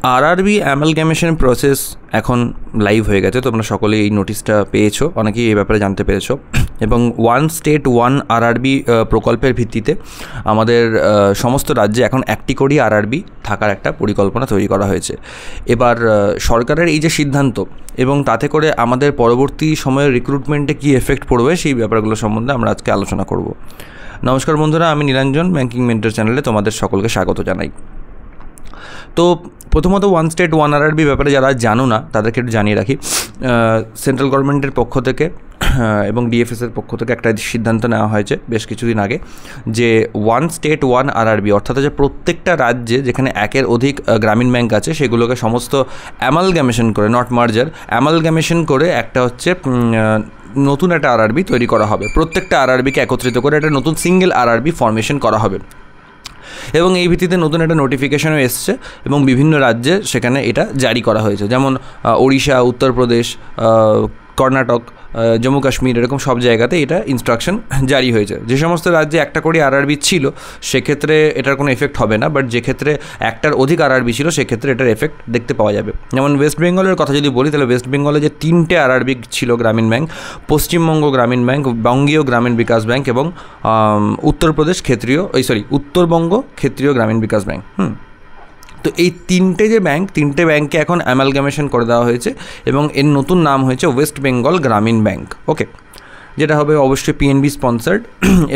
RRB amalgamation process এখন live হয়ে গেছে। তোমরা সকলেই এই নোটিশটা পেয়েছো, অনেকেই এই ব্যাপারে জানতে পেরেছো। এবং ওয়ান স্টেট ওয়ান আরআরবি প্রকল্পের ভিত্তিতে আমাদের সমস্ত রাজ্যে এখন একটি করেই আরআরবি থাকার একটা পরিকল্পনা তৈরি করা হয়েছে। এবার সরকারের এই যে সিদ্ধান্ত এবং তাতে করে আমাদের পরবর্তী সময়ের রিক্রুটমেন্টে কী এফেক্ট পড়বে সেই ব্যাপারগুলো সম্বন্ধে আমরা আজকে আলোচনা করব। নমস্কার বন্ধুরা, আমি নীলাঞ্জন, ব্যাঙ্কিং মেন্টর চ্যানেলে তোমাদের সকলকে স্বাগত জানাই। তো প্রথমত ওয়ান স্টেট ওয়ান আরআরবি ব্যাপারে যারা জানো না তাদেরকে একটু জানিয়ে রাখি। সেন্ট্রাল গভর্নমেন্টের পক্ষ থেকে এবং ডিএফএসের পক্ষ থেকে একটা সিদ্ধান্ত নেওয়া হয়েছে বেশ কিছুদিন আগে, যে ওয়ান স্টেট ওয়ান আরআরবি, অর্থাৎ যে প্রত্যেকটা রাজ্যে যেখানে একের অধিক গ্রামীণ ব্যাংক আছে সেগুলোকে সমস্ত অ্যামালগামেশন করে, নট মার্জার, অ্যামালগামেশন করে একটা হচ্ছে নতুন একটা আরআরবি তৈরি করা হবে। প্রত্যেকটা আরআরবিকে একত্রিত করে একটা নতুন সিঙ্গেল আরআরবি ফরমেশন করা হবে এবং এই ভিত্তিতে নতুন একটা নোটিফিকেশনও এসছে এবং বিভিন্ন রাজ্যে সেখানে এটা জারি করা হয়েছে। যেমন ওড়িশা, উত্তরপ্রদেশ, কর্ণাটক, জম্মু কাশ্মীর, এরকম সব জায়গাতে এটা ইনস্ট্রাকশন জারি হয়েছে। যে সমস্ত রাজ্যে একটা করে আরআরবি ছিল সেক্ষেত্রে এটার কোনো এফেক্ট হবে না, বাট যে ক্ষেত্রে একটার অধিক আরআরবি ছিল সেক্ষেত্রে এটার এফেক্ট দেখতে পাওয়া যাবে। যেমন ওয়েস্ট বেঙ্গলের কথা যদি বলি, তাহলে ওয়েস্ট বেঙ্গলে যে 3টে আরআরবি ছিল গ্রামীণ ব্যাংক, পশ্চিমবঙ্গ গ্রামীণ ব্যাংক, বঙ্গীয় গ্রামীণ বিকাশ ব্যাংক এবং উত্তরবঙ্গ ক্ষেত্রীয় গ্রামীণ বিকাশ ব্যাংক। তো এই তিনটে ব্যাংকে এখন অ্যামালগামেশন করে দেওয়া হয়েছে এবং এর নতুন নাম হয়েছে ওয়েস্ট বেঙ্গল গ্রামীণ ব্যাংক। ওকে, যেটা হবে অবশ্যই পিএনবি স্পন্সার্ড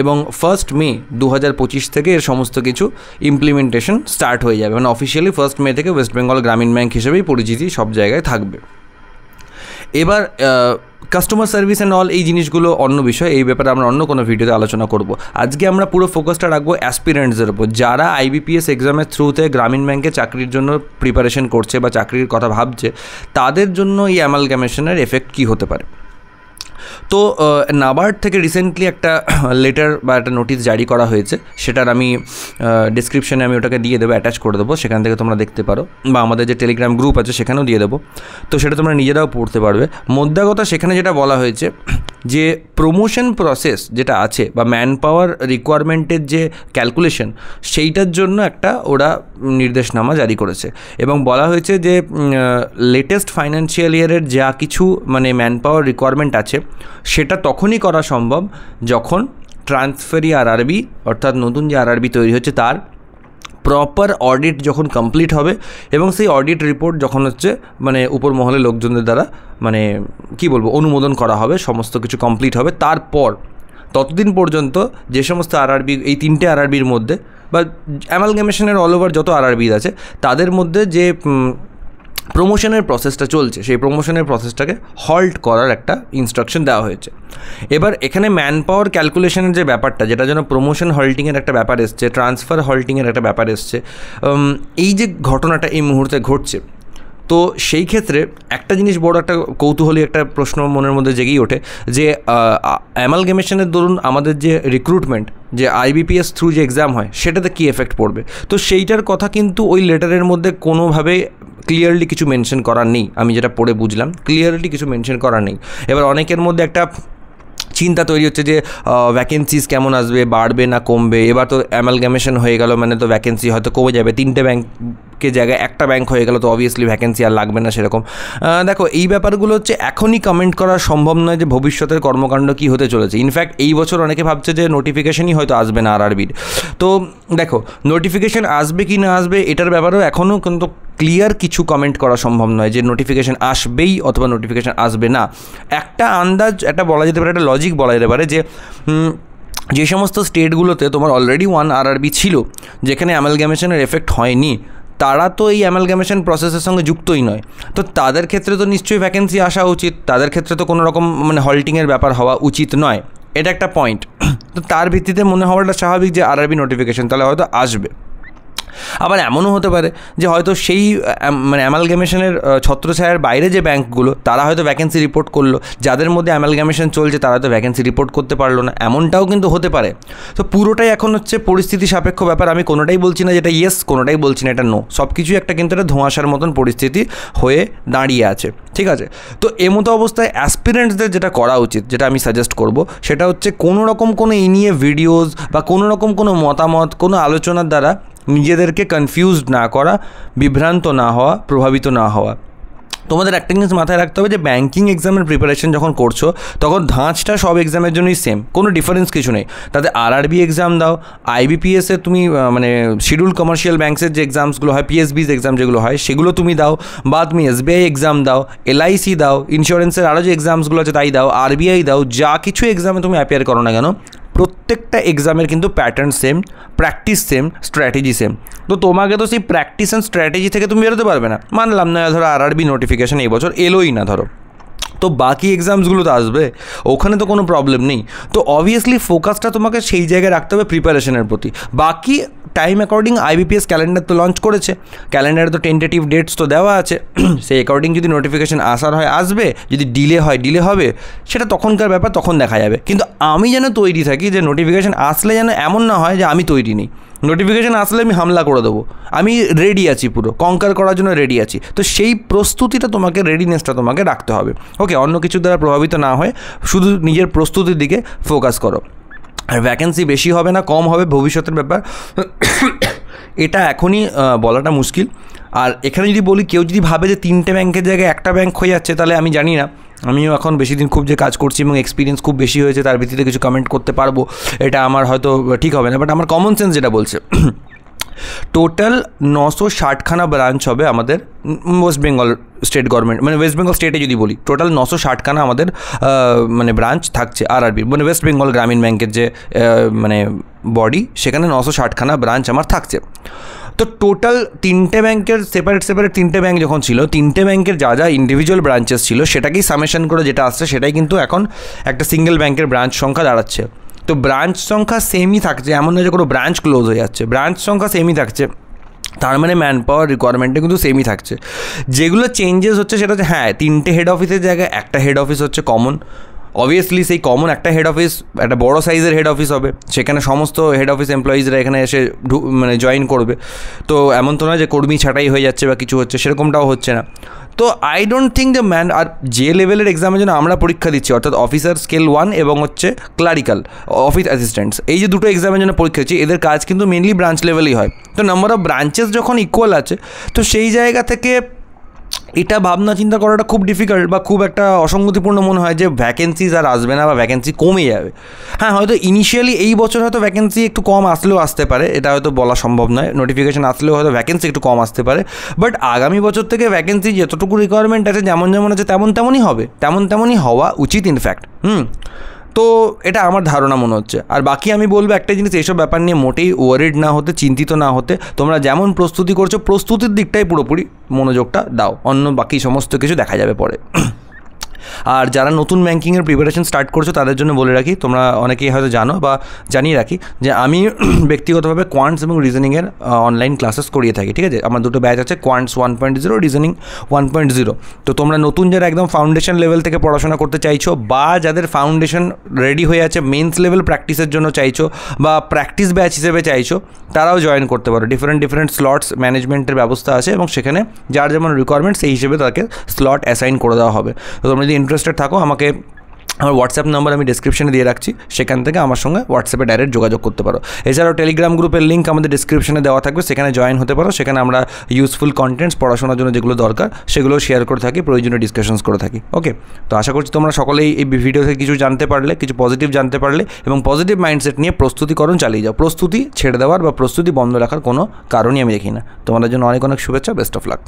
এবং 1 মে 2025 থেকে এর সমস্ত কিছু ইমপ্লিমেন্টেশন স্টার্ট হয়ে যাবে। মানে অফিসিয়ালি 1 মে থেকে ওয়েস্ট বেঙ্গল গ্রামীণ ব্যাংক হিসেবেই পরিচিতি সব জায়গায় থাকবে। এবার কাস্টমার সার্ভিস অ্যান্ড অল এই জিনিসগুলো অন্য বিষয়, এই ব্যাপারে আমরা অন্য কোনো ভিডিওতে আলোচনা করব। আজকে আমরা পুরো ফোকাসটা রাখবো অ্যাসপিরেন্টসদের উপর, যারা আইবিপিএস এক্সামের থ্রুতে গ্রামীণ ব্যাংকে চাকরির জন্য প্রিপারেশন করছে বা চাকরির কথা ভাবছে, তাদের জন্য এই অ্যামালগামেশনের এফেক্ট কী হতে পারে। তো নাবার্ড থেকে রিসেন্টলি একটা লেটার বা একটা নোটিশ জারি করা হয়েছে, সেটার আমি ডিসক্রিপশানে আমি ওটাকে দিয়ে দেবো, অ্যাটাচ করে দেবো, সেখান থেকে তোমরা দেখতে পারো, বা আমাদের যে টেলিগ্রাম গ্রুপ আছে সেখানেও দিয়ে দেবো। তো সেটা তোমরা নিজেরাও পড়তে পারবে। মোদ্দা কথা সেখানে যেটা বলা হয়েছে যে প্রমোশন প্রসেস যেটা আছে বা ম্যান পাওয়ার রিকোয়ারমেন্টের যে ক্যালকুলেশন, সেইটার জন্য একটা ওরা নির্দেশনামা জারি করেছে এবং বলা হয়েছে যে লেটেস্ট ফাইন্যান্সিয়াল ইয়ারের যা কিছু মানে ম্যান পাওয়ার রিকোয়ারমেন্ট আছে সেটা তখনই করা সম্ভব যখন ট্রান্সফারি আরআরবি, অর্থাৎ নতুন যে আরআরবি তৈরি হচ্ছে তার প্রপার অডিট যখন কমপ্লিট হবে এবং সেই অডিট রিপোর্ট যখন হচ্ছে মানে উপর মহলে লোকজনদের দ্বারা মানে কি বলবো অনুমোদন করা হবে, সমস্ত কিছু কমপ্লিট হবে। তারপর ততদিন পর্যন্ত যে সমস্ত আরআরবি, এই 3টে আরআরবির মধ্যে বা অ্যামালগামেশনের অল ওভার যত আরআরবি আছে তাদের মধ্যে যে প্রমোশনের প্রসেসটা চলছে সেই প্রমোশনের প্রসেসটাকে হল্ট করার একটা ইনস্ট্রাকশন দেওয়া হয়েছে। এবার এখানে ম্যান পাওয়ার ক্যালকুলেশনের যে ব্যাপারটা, যেটা যেন প্রমোশন হল্টিংয়ের একটা ব্যাপার এসছে, ট্রান্সফার হল্টিংয়ের একটা ব্যাপার এসছে, এই যে ঘটনাটা এই মুহূর্তে ঘটছে, তো সেই ক্ষেত্রে একটা জিনিস বড় একটা কৌতূহলী একটা প্রশ্ন মনের মধ্যে জেগেই ওঠে যে অ্যামালগামেশনের দরুন আমাদের যে রিক্রুটমেন্ট, যে আইবিপিএস থ্রু যে এক্সাম হয় সেটাতে কী এফেক্ট পড়বে। তো সেইটার কথা কিন্তু ওই লেটারের মধ্যে কোনোভাবে ক্লিয়ারলি কিছু মেনশন করার নেই। আমি যেটা পড়ে বুঝলাম, ক্লিয়ারলি কিছু মেনশন করার নেই। এবার অনেকের মধ্যে একটা চিন্তা তৈরি হচ্ছে যে ভ্যাকেন্সিস কেমন আসবে, বাড়বে না কমবে। এবার তো অ্যামালগামেশন হয়ে গেল মানে তো ভ্যাকেন্সি হয়তো কমে যাবে, 3টে ব্যাংকের জায়গায় একটা ব্যাংক হয়ে গেল, তো অবভিয়াসলি ভ্যাকেন্সি আর লাগবে না সেরকম। দেখো, এই ব্যাপারগুলো হচ্ছে এখনই কমেন্ট করা সম্ভব নয় যে ভবিষ্যতের কর্মকাণ্ড কী হতে চলেছে। ইনফ্যাক্ট এই বছর অনেকে ভাবছে যে নোটিফিকেশনই হয়তো আসবে না আরআরবির। তো দেখো, নোটিফিকেশন আসবে কি না আসবে এটার ব্যাপারেও এখনও কিন্তু ক্লিয়ার কিছু কমেন্ট করা সম্ভব নয় যে নোটিফিকেশান আসবেই অথবা নোটিফিকেশান আসবে না। একটা আন্দাজ, একটা বলা যেতে পারে, একটা লজিক বলা যেতে পারে যে সমস্ত স্টেটগুলোতে তোমার অলরেডি ওয়ান আরআরবি ছিল, যেখানে অ্যামালগামেশনের এফেক্ট হয়নি, তারা তো এই অ্যামালগামেশন প্রসেসের সঙ্গে যুক্তই নয়। তো তাদের ক্ষেত্রে তো নিশ্চয়ই ভ্যাকেন্সি আসা উচিত, তাদের ক্ষেত্রে তো কোনো রকম মানে হল্টিংয়ের ব্যাপার হওয়া উচিত নয়। এটা একটা পয়েন্ট। তো তার ভিত্তিতে মনে হওয়াটা স্বাভাবিক যে আরআরবি নোটিফিকেশান তাহলে হয়তো আসবে। আবার এমনও হতে পারে যে হয়তো সেই মানে অ্যামালগামেশনের ছত্রছায়ার বাইরে যে ব্যাংকগুলো তারা হয়তো ভ্যাকেন্সি রিপোর্ট করলো, যাদের মধ্যে অ্যামালগামেশন চলছে তারা তো ভ্যাকেন্সি রিপোর্ট করতে পারলো না, এমনটাও কিন্তু হতে পারে। তো পুরোটাই এখন হচ্ছে পরিস্থিতি সাপেক্ষ ব্যাপার। আমি কোনোটাই বলছি না যেটা ইয়েস, কোনোটাই বলছি না এটা নো, সব কিছুই একটা কিন্তু একটা ধোঁয়াশার মতন পরিস্থিতি হয়ে দাঁড়িয়ে আছে। ঠিক আছে, তো এমতো অবস্থায় অ্যাসপিরেন্টসদের যেটা করা উচিত, যেটা আমি সাজেস্ট করব, সেটা হচ্ছে কোনো রকম কোনো এই নিয়ে ভিডিওস বা কোনো রকম কোনো মতামত, কোনো আলোচনার দ্বারা নিজেদেরকে কনফিউজড না করা, বিভ্রান্ত না হওয়া, প্রভাবিত না হওয়া। তোমাদের একটা জিনিস মাথায় রাখতে হবে যে ব্যাঙ্কিং এক্সামের প্রিপারেশন যখন করছো তখন ধাঁচটা সব এক্সামের জন্যই সেম, কোনো ডিফারেন্স কিছু নেই। তাতে আরআরবি এক্সাম দাও, আইবিপিএসের তুমি মানে শিডিউল কমার্শিয়াল ব্যাঙ্কসের যে এক্সামসগুলো হয়, পিএসবির এক্সাম যেগুলো হয় সেগুলো তুমি দাও, বা তুমি এসবিআই এক্সাম দাও, এলআইসি দাও, ইন্স্যুরেন্সের আরও যে এক্সামসগুলো আছে তাই দাও, আরবিআই দাও, যা কিছু এক্সামে তুমি অ্যাপিয়ার করো না কেন প্রত্যেকটা এক্সামের কিন্তু pattern same, practice same, strategy same. তো তোমাকে তো সেই প্র্যাকটিস অ্যান্ড স্ট্র্যাটেজি থেকে তুমি বেরোতে পারবে না। মানলাম না ধরো আরআরবি নোটিফিকেশান এই বছর এলোই না ধরো, তো বাকি এক্সামসগুলো তো আসবে, ওখানে তো কোনো প্রবলেম নেই। তো অবভিয়াসলি ফোকাসটা তোমাকে সেই জায়গায় রাখতে হবে প্রিপারেশনের প্রতি। বাকি টাইম অ্যাকর্ডিং আইবিপিএস ক্যালেন্ডার তো লঞ্চ করেছে, ক্যালেন্ডারে তো টেন্টেটিভ ডেটস তো দেওয়া আছে, সেই অ্যাকর্ডিং যদি নোটিফিকেশান আসার হয় আসবে, যদি ডিলে হয় ডিলে হবে, সেটা তখনকার ব্যাপার, তখন দেখা যাবে। কিন্তু আমি যেন তৈরি থাকি যে নোটিফিকেশান আসলে যেন এমন না হয় যে আমি তৈরি নেই, নোটিফিকেশান আসলে আমি হামলা করে দেবো, আমি রেডি আছি, পুরো কঙ্কার করার জন্য রেডি আছি। তো সেই প্রস্তুতিটা তোমাকে, রেডিনেসটা তোমাকে রাখতে হবে। ওকে, অন্য কিছু দ্বারা প্রভাবিত না হয়ে শুধু নিজের প্রস্তুতির দিকে ফোকাস করো। আর ভ্যাকেন্সি বেশি হবে না কম হবে ভবিষ্যতের ব্যাপার, এটা এখনই বলাটা মুশকিল। আর এখানে যদি বলি কেউ যদি ভাবে যে 3টে ব্যাংকের জায়গায় একটা ব্যাংক হয়ে যাচ্ছে, তাহলে আমি জানি না, আমিও এখন বেশি দিন খুব যে কাজ করছি এবং এক্সপিরিয়েন্স খুব বেশি হয়েছে তার ভিত্তিতে কিছু কমেন্ট করতে পারবো, এটা আমার হয়তো ঠিক হবে না। বাট আমার কমন সেন্স যেটা বলছে, টোটাল 960খানা ব্রাঞ্চ হবে আমাদের ওয়েস্ট বেঙ্গল স্টেট গভর্নমেন্ট, মানে ওয়েস্ট বেঙ্গল স্টেটে যদি বলি টোটাল 960খানা আমাদের মানে ব্রাঞ্চ থাকছে আরআরবি, মানে ওয়েস্ট বেঙ্গল গ্রামীণ ব্যাংকের যে মানে বডি, সেখানে 960খানা ব্রাঞ্চ আমার থাকছে। তো টোটাল 3টে ব্যাংকের সেপারেট 3টে ব্যাংক যখন ছিল, 3টে ব্যাংকের যা যা ইন্ডিভিজুয়াল ব্রাঞ্চেস ছিল সেটাকেই সামেশন করে যেটা আসছে সেটাই কিন্তু এখন একটা সিঙ্গেল ব্যাংকের ব্রাঞ্চ সংখ্যা দাঁড়াচ্ছে। তো ব্রাঞ্চ সংখ্যা সেমই থাকছে, এমন নয় যে কোনো ব্রাঞ্চ ক্লোজ হয়ে যাচ্ছে, ব্রাঞ্চ সংখ্যা সেমই থাকছে, তার মানে ম্যান পাওয়ার রিকোয়ারমেন্টে কিন্তু সেমই থাকছে। যেগুলো চেঞ্জেস হচ্ছে সেটা হচ্ছে, হ্যাঁ 3টে হেড অফিসের জায়গায় একটা হেড অফিস হচ্ছে কমন, অবভিয়াসলি সেই কমন একটা হেড অফিস একটা বড়ো সাইজের হেড অফিস হবে, সেখানে সমস্ত হেড অফিস এমপ্লয়িজরা এখানে এসে মানে জয়েন করবে। তো এমন তো নয় যে কর্মী ছাঁটাই হয়ে যাচ্ছে বা কিছু হচ্ছে, সেরকমটাও হচ্ছে না। তো আই ডোন্ট থিঙ্ক যে আর যে লেভেলের এক্সামের জন্য আমরা পরীক্ষা দিচ্ছি, অর্থাৎ অফিসার স্কেল 1 এবং হচ্ছে ক্লারিক্যাল অফিস অ্যাসিস্ট্যান্টস, এই যে দুটো এক্সামের জন্য পরীক্ষা দিচ্ছি, এদের কাজ কিন্তু মেনলি ব্রাঞ্চ লেভেলেই হয়। তো নাম্বার অফ ব্রাঞ্চেস যখন ইকুয়াল আছে, তো সেই জায়গা থেকে এটা ভাবনা চিন্তা করাটা খুব ডিফিকাল্ট বা খুব একটা অসঙ্গতিপূর্ণ মনে হয় যে ভ্যাকেন্সিজ আর আসবে না বা ভ্যাকেন্সি কমে যাবে। হ্যাঁ, হয়তো ইনিশিয়ালি এই বছর হয়তো ভ্যাকেন্সি একটু কম আসলেও আসতে পারে, এটা হয়তো বলা সম্ভব নয়, নোটিফিকেশান আসলেও হয়তো ভ্যাকেন্সি একটু কম আসতে পারে, বাট আগামী বছর থেকে ভ্যাকেন্সি যতটুকু রিকোয়ারমেন্ট আছে যেমন যেমন আছে তেমনই হবে, তেমনই হওয়া উচিত ইনফ্যাক্ট। তো এটা আমার ধারণা মনে হচ্ছে। আর বাকি আমি বলবো একটা জিনিস, এইসব ব্যাপার নিয়ে মোটেই ওয়ারিড না হতে, চিন্তিত না হতে, তোমরা যেমন প্রস্তুতি করছো প্রস্তুতির দিকটাই পুরোপুরি মনোযোগটা দাও, অন্য বাকি সমস্ত কিছু দেখা যাবে পরে। আর যারা নতুন ব্যাঙ্কিংয়ের প্রিপারেশন স্টার্ট করছো তাদের জন্য বলে রাখি, তোমরা অনেকেই হয়তো জানো বা জানিয়ে রাখি যে আমি ব্যক্তিগতভাবে কোয়ান্টস এবং রিজনিংয়ের অনলাইন ক্লাসেস করিয়ে থাকি, ঠিক আছে। আমার দুটো ব্যাচ আছে, কোয়ান্টস 1.0, রিজনিং 1.0। তো তোমরা নতুন যারা একদম ফাউন্ডেশন লেভেল থেকে পড়াশোনা করতে চাইছো, বা যাদের ফাউন্ডেশন রেডি হয়ে আছে মেন্স লেভেল প্র্যাকটিসের জন্য চাইছো, বা প্র্যাকটিস ব্যাচ হিসেবে চাইছো, তারাও জয়েন করতে পারো। ডিফারেন্ট স্লটস ম্যানেজমেন্টের ব্যবস্থা আছে এবং সেখানে যার যেমন রিকোয়ারমেন্ট সেই হিসেবে তাকে স্লট অ্যাসাইন করে দেওয়া হবে। তো তোমরা যদি ইন্টারেস্টেড থাকো, আমাকে আমার হোয়াটসঅ্যাপ নাম্বার আমি ডিসক্রিপশনে দিয়ে রাখছি, সেখান থেকে আমার সঙ্গে হোয়াটসঅ্যাপে ডাইরেক্ট যোগাযোগ করতে পারো। এছাড়াও টেলিগ্রাম গ্রুপের লিঙ্ক আমাদের ডিসক্রিপশনে দেওয়া থাকবে, সেখানে জয়েন হতে পারো। সেখানে আমরা ইউজফুল কন্টেন্টস, পড়াশোনার জন্য যেগুলো দরকার সেগুলো শেয়ার করে থাকি, প্রয়োজনীয় ডিসকাশনস করে থাকি। ওকে, তো আশা করছি তোমরা সকলেই এই ভিডিও থেকে কিছু জানতে পারলে, কিছু পজিটিভ জানতে পারলে এবং পজিটিভ মাইন্ডসেট নিয়ে প্রস্তুতিকরণ চালিয়ে যাও। প্রস্তুতি ছেড়ে দেওয়ার বা প্রস্তুতি বন্ধ রাখার কোনো কারণই আমি দেখি না। তোমাদের জন্য অনেক শুভেচ্ছা, বেস্ট অফ লাক।